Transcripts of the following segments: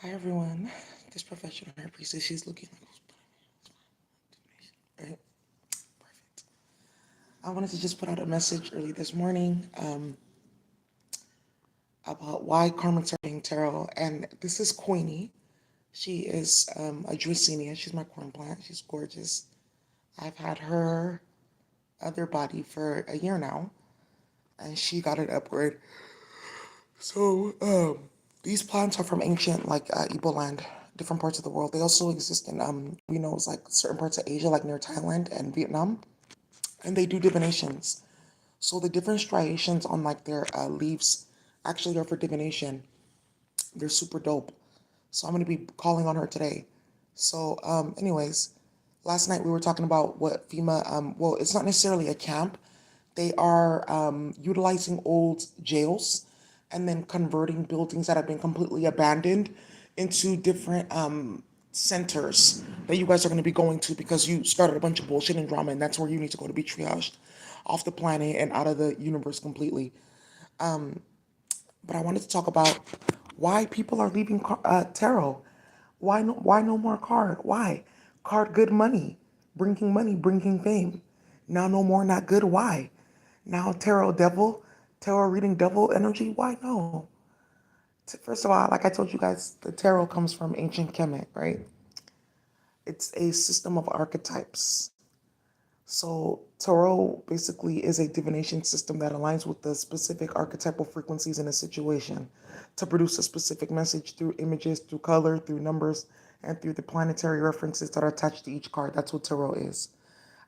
Hi everyone. This professional hair priestess, she's looking like right? Perfect. I wanted to just put out a message early this morning about why Karmics are being tarot. And this is Queenie. She is a Dracaena. She's my corn plant. She's gorgeous. I've had her other body for a year now, and she got an upgrade. So these plants are from ancient, like Igbo land, different parts of the world. They also exist in we know it's like certain parts of Asia, like near Thailand and Vietnam, and they do divinations. So the different striations on like their leaves actually are for divination. They're super dope. So I'm gonna be calling on her today. So anyways, last night we were talking about what FEMA well, it's not necessarily a camp. They are utilizing old jails and then converting buildings that have been completely abandoned into different centers that you guys are going to be going to because you started a bunch of bullshit and drama, and that's where you need to go to be triaged off the planet and out of the universe completely. But I wanted to talk about why people are leaving tarot. Why no more card? Why? Card good money, bringing fame. Now no more not good. Why? Now tarot reading devil energy. Why no? First of all, like I told you guys, the tarot comes from ancient Kemet, right? It's a system of archetypes. So tarot basically is a divination system that aligns with the specific archetypal frequencies in a situation to produce a specific message through images, through color, through numbers, and through the planetary references that are attached to each card. That's what tarot is.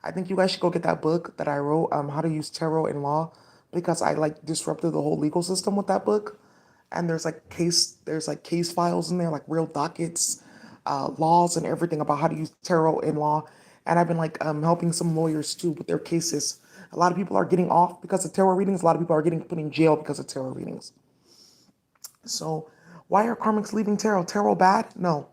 I think you guys should go get that book that I wrote, How to Use Tarot in Law, because I like disrupted the whole legal system with that book. And there's like case files in there, like real dockets, laws and everything about how to use tarot in law. And I've been like helping some lawyers too with their cases. A lot of people are getting off because of tarot readings. A lot of people are getting put in jail because of tarot readings. So why are karmics leaving tarot? Tarot bad? No.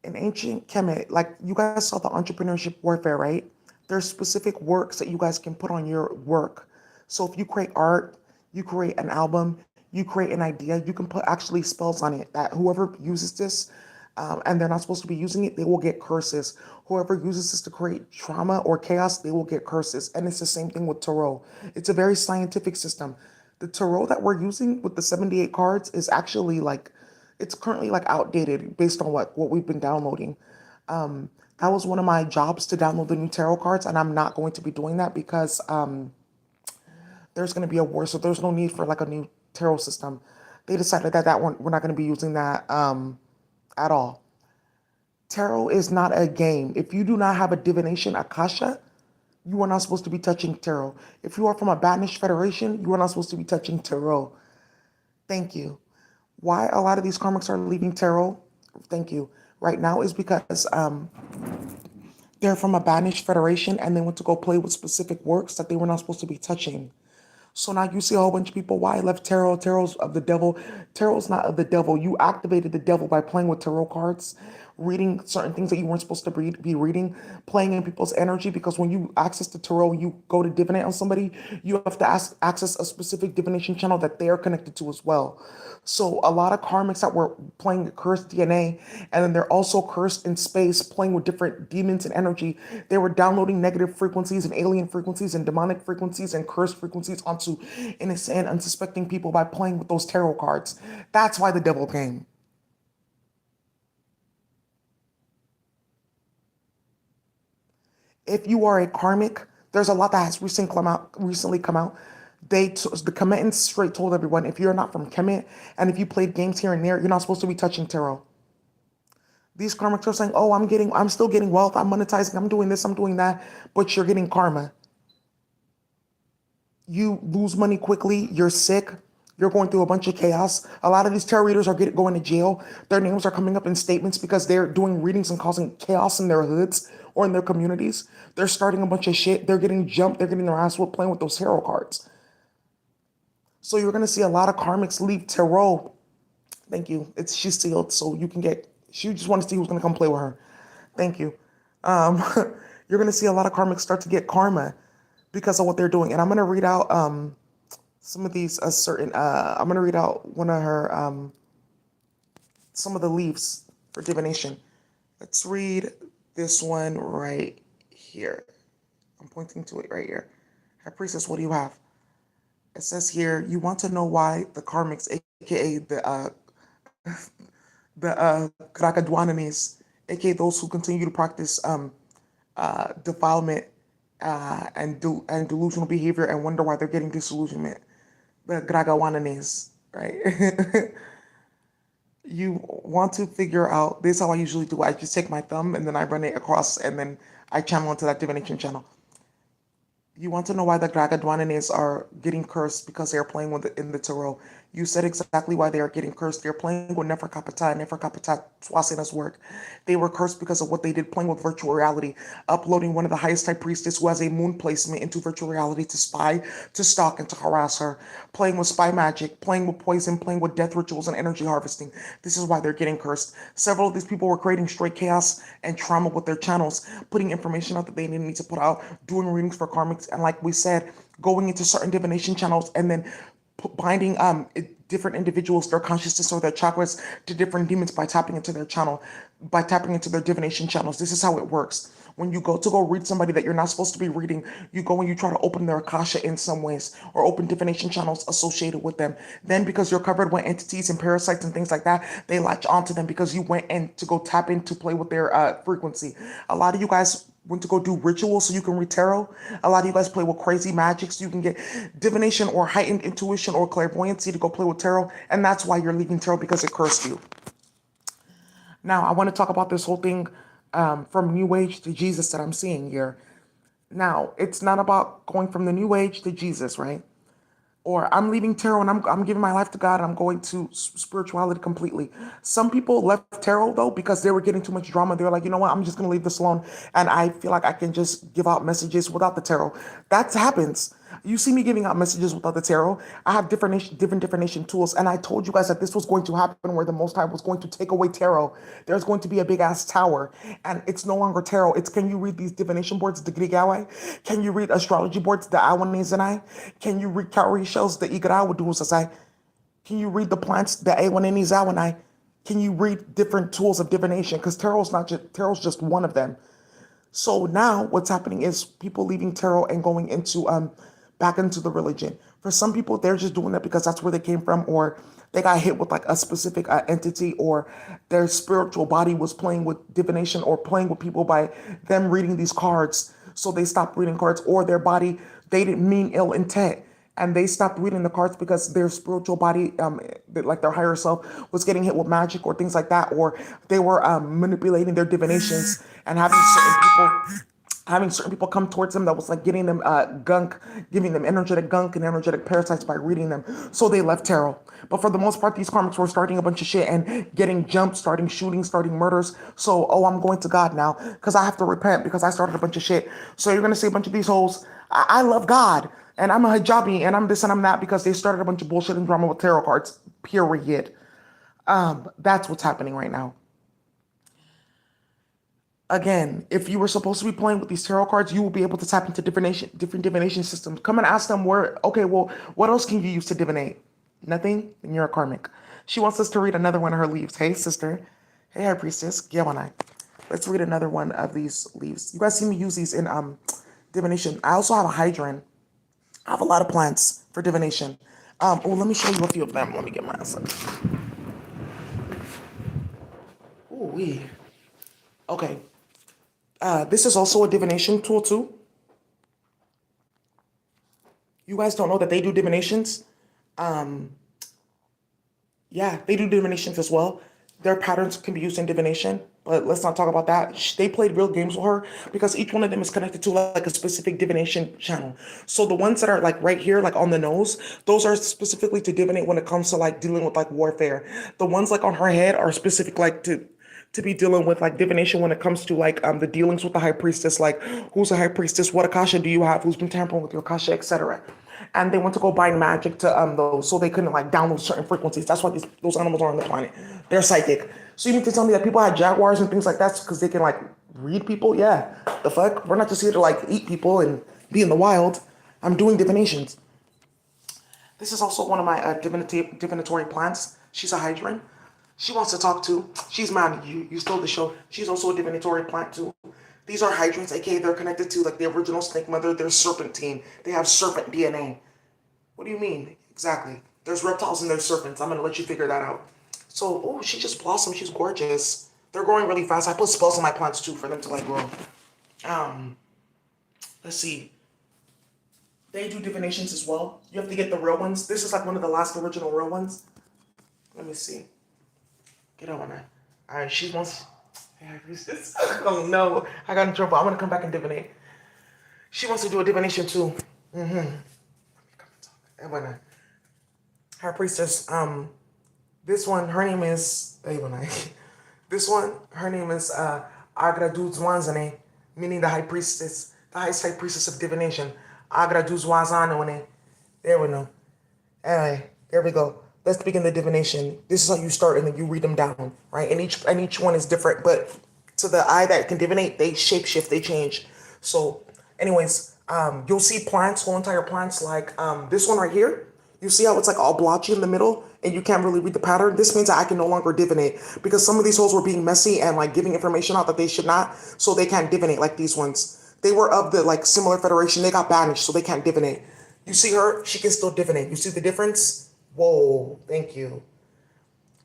In ancient Kemet, like you guys saw the entrepreneurship warfare, right? There's specific works that you guys can put on your work. So if you create art, you create an album, you create an idea, you can put actually spells on it that whoever uses this and they're not supposed to be using it, they will get curses. Whoever uses this to create trauma or chaos, they will get curses. And it's the same thing with tarot. It's a very scientific system. The tarot that we're using with the 78 cards is actually like it's currently like outdated based on what we've been downloading. That was one of my jobs to download the new tarot cards, and I'm not going to be doing that because there's going to be a war, so there's no need for like a new tarot system. They decided that we're not going to be using that at all. Tarot is not a game. If you do not have a divination akasha, you are not supposed to be touching tarot. If you are from a Banish Federation, you are not supposed to be touching tarot. Thank you. Why a lot of these karmics are leaving tarot, thank you, right now is because they're from a banished federation and they went to go play with specific works that they were not supposed to be touching. So now you see a whole bunch of people. Why I left tarot? Tarot's of the devil. Tarot's not of the devil. You activated the devil by playing with tarot cards, reading certain things that you weren't supposed to be reading, playing in people's energy. Because when you access the tarot, you go to divinate on somebody, you have to access a specific divination channel that they are connected to as well. So a lot of karmics that were playing cursed DNA, and then they're also cursed in space, playing with different demons and energy. They were downloading negative frequencies and alien frequencies and demonic frequencies and cursed frequencies onto innocent, unsuspecting people by playing with those tarot cards. That's why the devil came. If you are a karmic, there's a lot that has recently come out. The commitments straight told everyone if you're not from Kemet and if you played games here and there, you're not supposed to be touching tarot. These karmics are saying, "Oh, I'm still getting wealth. I'm monetizing. I'm doing this. I'm doing that," but you're getting karma. You lose money quickly. You're sick. You're going through a bunch of chaos. A lot of these tarot readers are going to jail. Their names are coming up in statements because they're doing readings and causing chaos in their hoods or in their communities. They're starting a bunch of shit. They're getting jumped. They're getting their ass whooped playing with those tarot cards. So you're going to see a lot of karmics leave tarot. Thank you. She's sealed, so you can get. She just wants to see who's going to come play with her. Thank you. Um, you're going to see a lot of karmics start to get karma because of what they're doing, and I'm going to read out some of these certain. I'm going to read out one of her some of the leaves for divination. Let's read this one right here. I'm pointing to it right here. High Priestess, what do you have? It says here, you want to know why the Karmics, aka the Krakadwananis, aka those who continue to practice defilement and delusional behavior and wonder why they're getting disillusionment. The Gragawanes, right? You want to figure out, this is how I usually do. I just take my thumb and then I run it across and then I channel into that divination channel. You want to know why the Dragadwananes are getting cursed because they are playing with in the tarot. You said exactly why they are getting cursed. They're playing with Neferkapata, Neferkapata Swasina's work. They were cursed because of what they did playing with virtual reality, uploading one of the highest high priestess who has a moon placement into virtual reality to spy, to stalk, and to harass her, playing with spy magic, playing with poison, playing with death rituals and energy harvesting. This is why they're getting cursed. Several of these people were creating straight chaos and trauma with their channels, putting information out that they didn't need to put out, doing readings for karmics, and like we said, going into certain divination channels and then binding different individuals, their consciousness or their chakras to different demons by tapping into their channel, by tapping into their divination channels. This is how it works. When you go to go read somebody that you're not supposed to be reading, you go and you try to open their akasha in some ways or open divination channels associated with them. Then because you're covered with entities and parasites and things like that, they latch onto them because you went in to go tap in to play with their frequency. A lot of you guys went to go do rituals so you can read tarot. A lot of you guys play with crazy magic so you can get divination or heightened intuition or clairvoyancy to go play with tarot. And that's why you're leaving tarot, because it cursed you. Now, I want to talk about this whole thing from New Age to Jesus that I'm seeing here. Now, it's not about going from the New Age to Jesus, right? Or I'm leaving tarot and I'm giving my life to God and I'm going to spirituality completely. Some people left tarot though because they were getting too much drama. They were like, you know what, I'm just going to leave this alone. And I feel like I can just give out messages without the tarot. That happens. You see me giving out messages without the tarot. I have different divination tools. And I told you guys that this was going to happen where the Most High was going to take away tarot. There's going to be a big ass tower. And it's no longer tarot. It's, can you read these divination boards, the Grigawa? Can you read astrology boards, the Awanizanai? Can you read cowrie shells, the Igarawa Dusasai? Can you read the plants, the Awaninizawanai? Can you read different tools of divination? Because tarot's just one of them. So now what's happening is people leaving tarot and going into back into the religion. For some people, they're just doing that because that's where they came from, or they got hit with like a specific entity, or their spiritual body was playing with divination or playing with people by them reading these cards. So they stopped reading cards, or their body, they didn't mean ill intent. And they stopped reading the cards because their spiritual body, like their higher self, was getting hit with magic or things like that, or they were manipulating their divinations and having certain people come towards them that was like getting them gunk, giving them energetic gunk and energetic parasites by reading them. So they left tarot. But for the most part, these karmics were starting a bunch of shit and getting jumped, starting shootings, starting murders. So, oh, I'm going to God now because I have to repent because I started a bunch of shit. So you're going to see a bunch of these hoes. I love God and I'm a hijabi and I'm this and I'm that because they started a bunch of bullshit and drama with tarot cards, period. That's what's happening right now. Again, if you were supposed to be playing with these tarot cards, you will be able to tap into different divination systems. Come and ask them where, okay, well, what else can you use to divinate? Nothing? Then you're a karmic. She wants us to read another one of her leaves. Hey, sister. Hey, high priestess. Get one eye. Let's read another one of these leaves. You guys see me use these in divination. I also have a hydrant. I have a lot of plants for divination. Let me show you a few of them. Let me get my ass up. Ooh, wee. Okay. This is also a divination tool too. You guys don't know that they do divinations? Yeah, they do divinations as well. Their patterns can be used in divination, but let's not talk about that. They played real games with her because each one of them is connected to like a specific divination channel. So the ones that are like right here, like on the nose, those are specifically to divinate when it comes to like dealing with like warfare. The ones like on her head are specific like to be dealing with like divination when it comes to like the dealings with the high priestess, like who's a high priestess, what akasha do you have, who's been tampering with your akasha, etc. And they went to go bind magic to those so they couldn't like download certain frequencies. That's why those animals are on the planet. They're psychic. So you mean to tell me that people had jaguars and things like that because they can like read people? Yeah. The fuck? We're not just here to like eat people and be in the wild. I'm doing divinations. This is also one of my divinatory plants. She's a hydrant. She wants to talk too. She's mad at you. You stole the show. She's also a divinatory plant too. These are hydrants, aka they're connected to like the original snake mother. They're serpentine. They have serpent DNA. What do you mean? Exactly. There's reptiles and there's serpents. I'm gonna let you figure that out. So, oh, she just blossomed. She's gorgeous. They're growing really fast. I put spells on my plants too for them to like grow. Um, let's see. They do divinations as well. You have to get the real ones. This is like one of the last original real ones. Let me see. Get on that. All right, she wants. Oh no, I got in trouble. I'm gonna come back and divinate. She wants to do a divination too. Mm-hmm. Let me come and talk. High priestess. This one, her name is. This one, her name is Agraduzwanzane, meaning the high priestess, the highest high priestess of divination. Agraduzwanzane. There we go. Anyway, there we go. Let's begin the divination. This is how you start, and then you read them down, right? And each one is different, but to the eye that can divinate, they shapeshift, they change. So, anyways, you'll see plants, whole entire plants, like this one right here. You see how it's like all blotchy in the middle, and you can't really read the pattern. This means that I can no longer divinate because some of these holes were being messy and like giving information out that they should not, so they can't divinate like these ones. They were of the like similar federation. They got banished, so they can't divinate. You see her? She can still divinate. You see the difference? Whoa, thank you.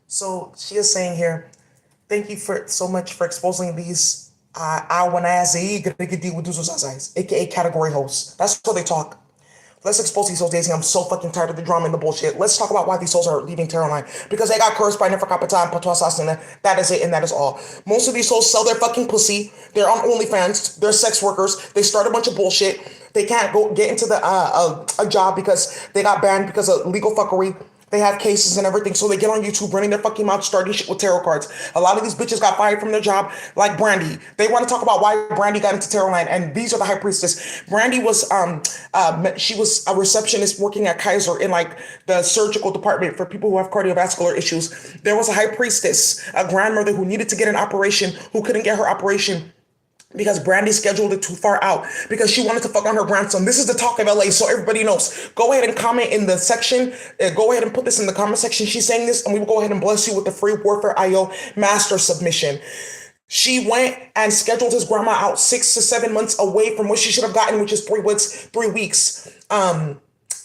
So she is saying here, thank you for so much for exposing these aka category hosts. That's how they talk. Let's expose these souls, Daisy. I'm so fucking tired of the drama and the bullshit. Let's talk about why these souls are leaving Terror Line. Because they got cursed by Neferkapata and Patois Sasana. That is it, and that is all. Most of these souls sell their fucking pussy. They're on OnlyFans. They're sex workers. They start a bunch of bullshit. They can't go get into the a job because they got banned because of legal fuckery. They have cases and everything, so they get on YouTube running their fucking mouth, starting shit with tarot cards. A lot of these bitches got fired from their job, like Brandy. They want to talk about why Brandy got into Tarot Line, and these are the high priestess. Brandy was she was a receptionist working at Kaiser in like the surgical department for people who have cardiovascular issues. There was a high priestess, a grandmother who needed to get an operation, who couldn't get her operation because Brandy scheduled it too far out because she wanted to fuck on her grandson. This is the talk of LA, so everybody knows. Go ahead and comment in the section. Go ahead and put this in the comment section. She's saying this, and we will go ahead and bless you with the free Warfare IO master submission. She went and scheduled his grandma out 6 to 7 months away from what she should have gotten, which is 3 weeks.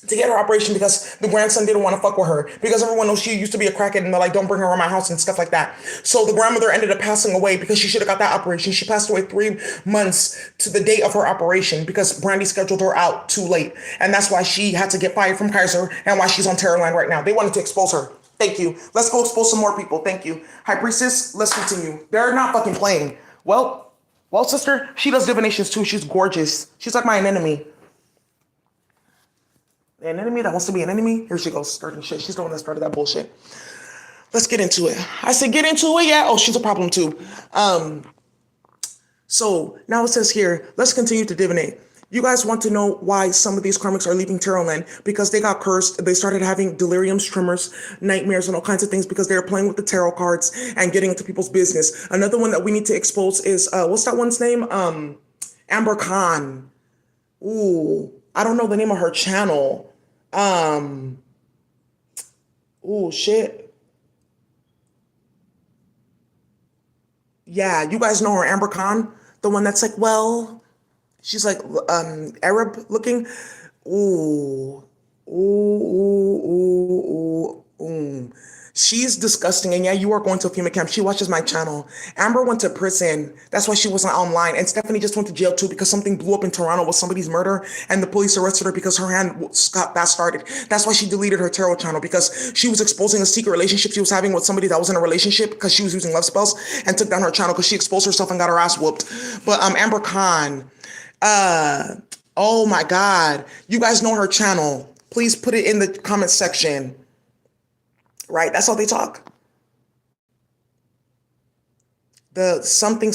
To get her operation because the grandson didn't want to fuck with her because everyone knows she used to be a crackhead and they're like, don't bring her around my house and stuff like that. So the grandmother ended up passing away because she should have got that operation. She passed away 3 months to the date of her operation because Brandy scheduled her out too late. And that's why she had to get fired from Kaiser and why she's on Terror Line right now. They wanted to expose her. Thank you. Let's go expose some more people. Thank you. High Priestess, let's continue. They're not fucking playing. Well, sister, she does divinations too. She's gorgeous. She's like my enemy. An enemy that wants to be an enemy. Here she goes, starting shit. She's the one that started that bullshit. Let's get into it. I said, get into it, yeah. Oh, she's a problem too. So now it says here, let's continue to divinate. You guys want to know why some of these karmics are leaving Tarot Land? Because they got cursed. They started having deliriums, tremors, nightmares, and all kinds of things because they were playing with the tarot cards and getting into people's business. Another one that we need to expose is, what's that one's name? Amber Khan. Ooh, I don't know the name of her channel. Oh shit. Yeah, you guys know her, Amber Khan, the one that's like, well, she's like Arab looking. Ooh, ooh, ooh, ooh, ooh, ooh. She's disgusting. And yeah, you are going to a FEMA camp. She watches my channel. Amber went to prison. That's why she wasn't online. And Stephanie just went to jail too because something blew up in Toronto with somebody's murder. And the police arrested her because her hand got that started. That's why she deleted her tarot channel because she was exposing a secret relationship she was having with somebody that was in a relationship because she was using love spells and took down her channel because she exposed herself and got her ass whooped. But Amber Khan, oh my God. You guys know her channel. Please put it in the comment section. Right? That's how they talk. The something,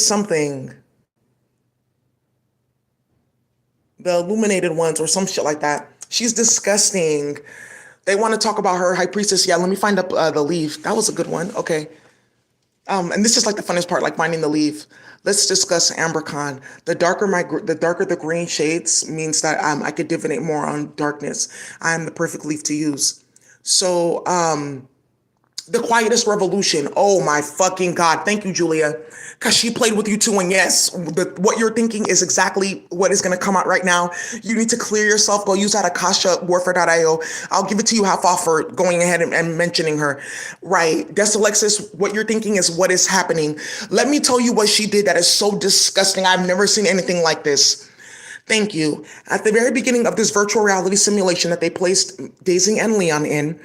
the illuminated ones or some shit like that. She's disgusting. They want to talk about her high priestess. Yeah, let me find up the leaf. That was a good one. Okay. And this is like the funnest part, like finding the leaf. Let's discuss Amber Khan. The darker the green shades means that I could divinate more on darkness. I'm the perfect leaf to use. So, The quietest revolution. Oh my fucking God. Thank you, Julia. Because she played with you too. And yes, what you're thinking is exactly what is going to come out right now. You need to clear yourself. Go use that akashawarfare.io. I'll give it to you half off for going ahead and mentioning her. Right. Desalexis, what you're thinking is what is happening. Let me tell you what she did that is so disgusting. I've never seen anything like this. Thank you. At the very beginning of this virtual reality simulation that they placed Daisy and Leon in,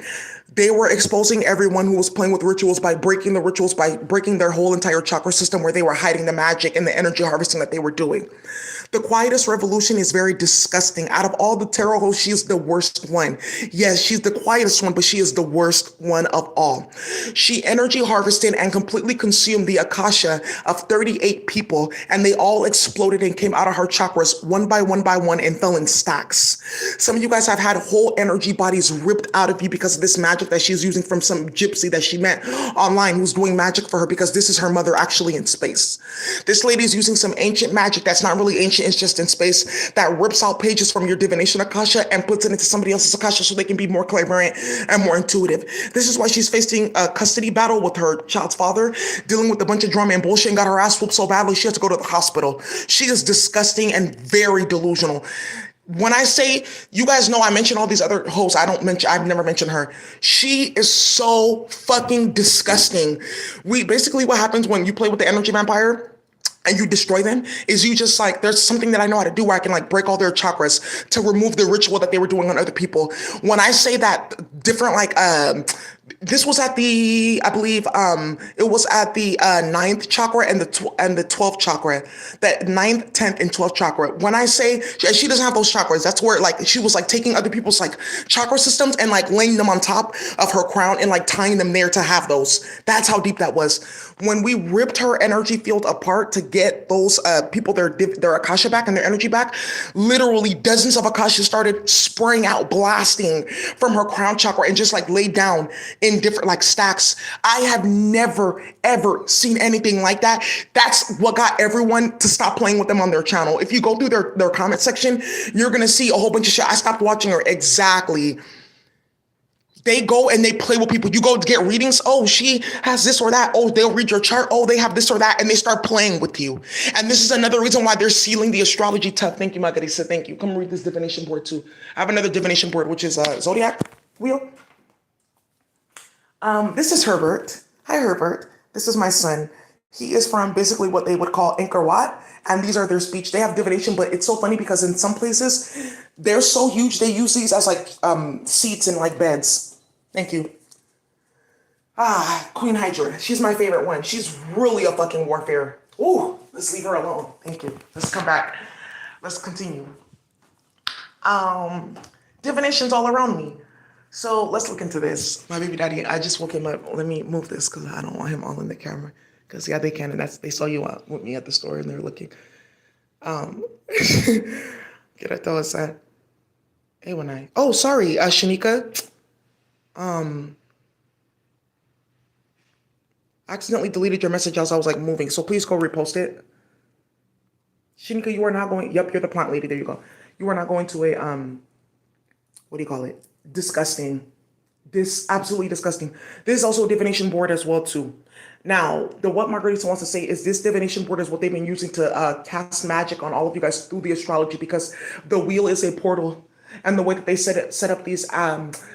they were exposing everyone who was playing with rituals by breaking the rituals, by breaking their whole entire chakra system where they were hiding the magic and the energy harvesting that they were doing. The quietest revolution is very disgusting. Out of all the tarot hosts, she is the worst one. Yes, she's the quietest one, but she is the worst one of all. She energy harvested and completely consumed the akasha of 38 people, and they all exploded and came out of her chakras one by one and fell in stacks. Some of you guys have had whole energy bodies ripped out of you because of this magic that she's using from some gypsy that she met online who's doing magic for her, because this is her mother actually in space. This lady is using some ancient magic that's not really ancient, it's just in space, that rips out pages from your divination akasha and puts it into somebody else's akasha so they can be more clairvoyant and more intuitive. This is why she's facing a custody battle with her child's father, dealing with a bunch of drama and bullshit, and got her ass whooped so badly she has to go to the hospital. She is disgusting and very delusional. When I say, you guys know I mention all these other hosts, I've never mentioned her. She is so fucking disgusting. Basically what happens when you play with the energy vampire and you destroy them is you just like, there's something that I know how to do where I can like break all their chakras to remove the ritual that they were doing on other people. When I say that different, like, this was at the, I believe, it was at the ninth chakra and the 12th chakra, that ninth, 10th, and 12th chakra. When I say she doesn't have those chakras, that's where like she was like taking other people's like chakra systems and like laying them on top of her crown and like tying them there to have those. That's how deep that was. When we ripped her energy field apart to get those people their akasha back and their energy back, literally dozens of akasha started spraying out, blasting from her crown chakra and just like laid down in different like stacks. I have never ever seen anything like that. That's what got everyone to stop playing with them on their channel. If you go through their comment section, you're gonna see a whole bunch of shit. I stopped watching her exactly. They go and they play with people. You go to get readings. Oh, she has this or that. Oh, they'll read your chart. Oh, they have this or that. And they start playing with you. And this is another reason why they're sealing the astrology tough. Thank you, Margarita. Thank you. Come read this divination board too. I have another divination board, which is Zodiac wheel. This is Herbert. Hi, Herbert. This is my son. He is from basically what they would call Angkor Wat. And these are their speech. They have divination, but it's so funny because in some places, they're so huge, they use these as like seats and like beds. Thank you. Queen Hydra. She's my favorite one. She's really a fucking warfare. Ooh, let's leave her alone. Thank you. Let's come back. Let's continue. Divinations all around me. So let's look into this. My baby daddy, I just woke him up. Let me move this because I don't want him all in the camera. Because yeah, they can, and they saw you out with me at the store and they're looking. Get a throw aside. Hey, when I. Oh, sorry, Shanika. Accidentally deleted your message as I was like moving, so please go repost it. Shanika, you are not going. Yep, you're the plant lady. There you go. You are not going to a what do you call it? Disgusting. This absolutely disgusting. This is also a divination board as well too. Now, what Margarita wants to say is this divination board is what they've been using to cast magic on all of you guys through the astrology, because the wheel is a portal. And the way that they set up these,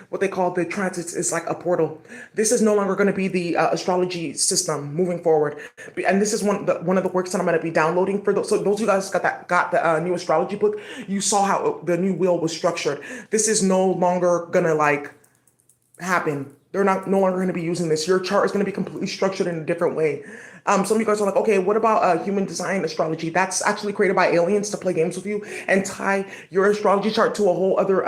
what they call the transits is like a portal. This is no longer going to be the astrology system moving forward. And this is one of the works that I'm going to be downloading for those. So those of you guys got the new astrology book, you saw how the new wheel was structured. This is no longer going to like happen. They're no longer going to be using this. Your chart is going to be completely structured in a different way. Some of you guys are like, okay, what about human design astrology? That's actually created by aliens to play games with you and tie your astrology chart to a whole other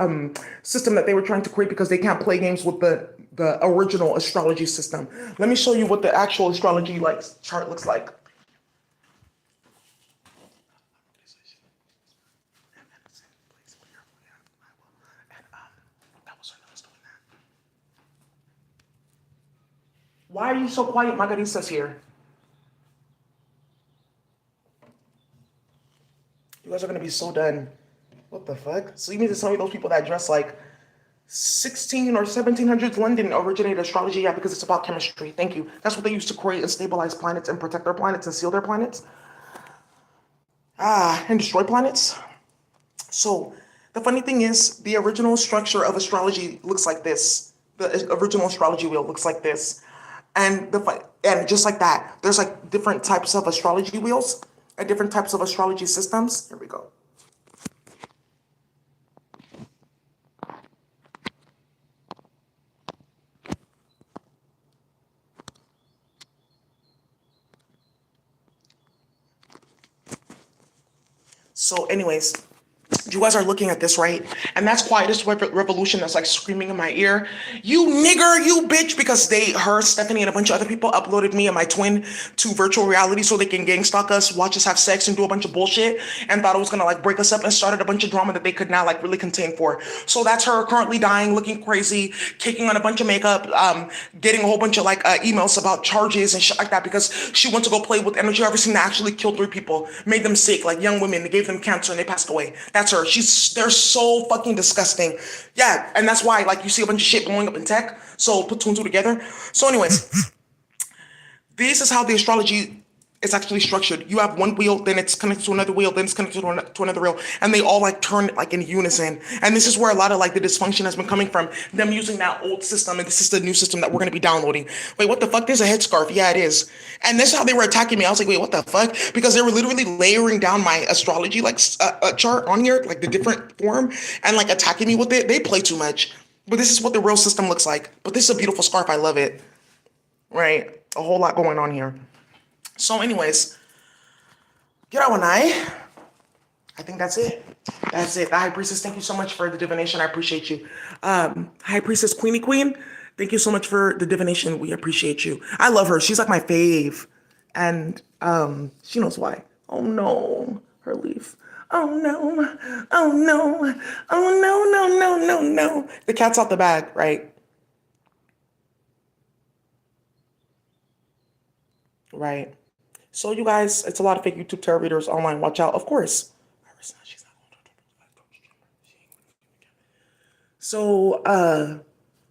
system that they were trying to create because they can't play games with the original astrology system. Let me show you what the actual astrology chart looks like. Why are you so quiet, Margarita's here? You guys are gonna be so done. What the fuck? So you need to tell me those people that dress like 16 or 1700s London originated astrology. Yeah, because it's about chemistry. Thank you. That's what they used to create and stabilize planets and protect their planets and seal their planets. And destroy planets. So the funny thing is, the original structure of astrology looks like this. The original astrology wheel looks like this, and just like that, there's like different types of astrology wheels and different types of astrology systems. Here we go. So, anyways, you guys are looking at this, right? And that's Quietest Revolution that's like screaming in my ear, "You nigger, you bitch," because her, Stephanie, and a bunch of other people uploaded me and my twin to virtual reality so they can gang stalk us, watch us have sex, and do a bunch of bullshit, and thought it was gonna like break us up, and started a bunch of drama that they could not like really contain for. So that's her currently dying, looking crazy, taking on a bunch of makeup, getting a whole bunch of like emails about charges and shit like that because she went to go play with energy harvesting that actually killed 3 people, made them sick, like young women. They gave them cancer and they passed away. That's her. They're so fucking disgusting. Yeah, and that's why like you see a bunch of shit blowing up in tech. So put 2 and 2 together. So anyways, this is how the astrology is actually structured. You have one wheel, then it's connected to another wheel, then it's connected to another wheel, and they all like turn like in unison. And this is where a lot of like the dysfunction has been coming from, them using that old system, and this is the new system that we're going to be downloading. Wait, what the fuck? There's a headscarf. Yeah, it is. And this is how they were attacking me. I was like, wait, what the fuck? Because they were literally layering down my astrology like chart on here, like the different form, and like attacking me with it. They play too much. But this is what the real system looks like. But this is a beautiful scarf. I love it. Right? A whole lot going on here. So anyways, I think that's it. That's it. The High Priestess, thank you so much for the divination. I appreciate you. High Priestess Queenie Queen, thank you so much for the divination. We appreciate you. I love her. She's like my fave. And she knows why. Oh no, her leaf. Oh no. Oh no. Oh no, no, no, no, no. The cat's out the bag, right? Right. So you guys, it's a lot of fake YouTube tarot readers online. Watch out, of course. So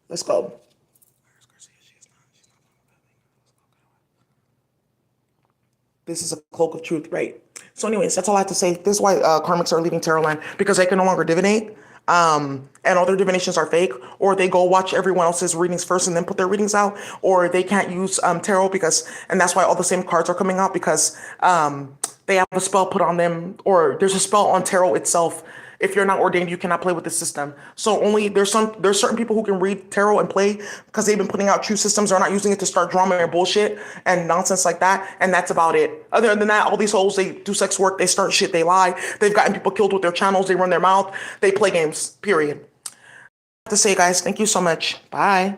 let's go. This is a cloak of truth, right? So anyways, that's all I have to say. This is why Karmics are leaving tarot land, because they can no longer divinate. And all their divinations are fake, or they go watch everyone else's readings first and then put their readings out, or they can't use tarot and that's why all the same cards are coming out, because they have a spell put on them, or there's a spell on tarot itself. If you're not ordained, you cannot play with the system. So only there's certain people who can read tarot and play because they've been putting out true systems. They're not using it to start drama and bullshit and nonsense like that. And that's about it. Other than that, all these hoes, they do sex work, they start shit, they lie. They've gotten people killed with their channels, they run their mouth, they play games, period. I have to say, guys, thank you so much. Bye.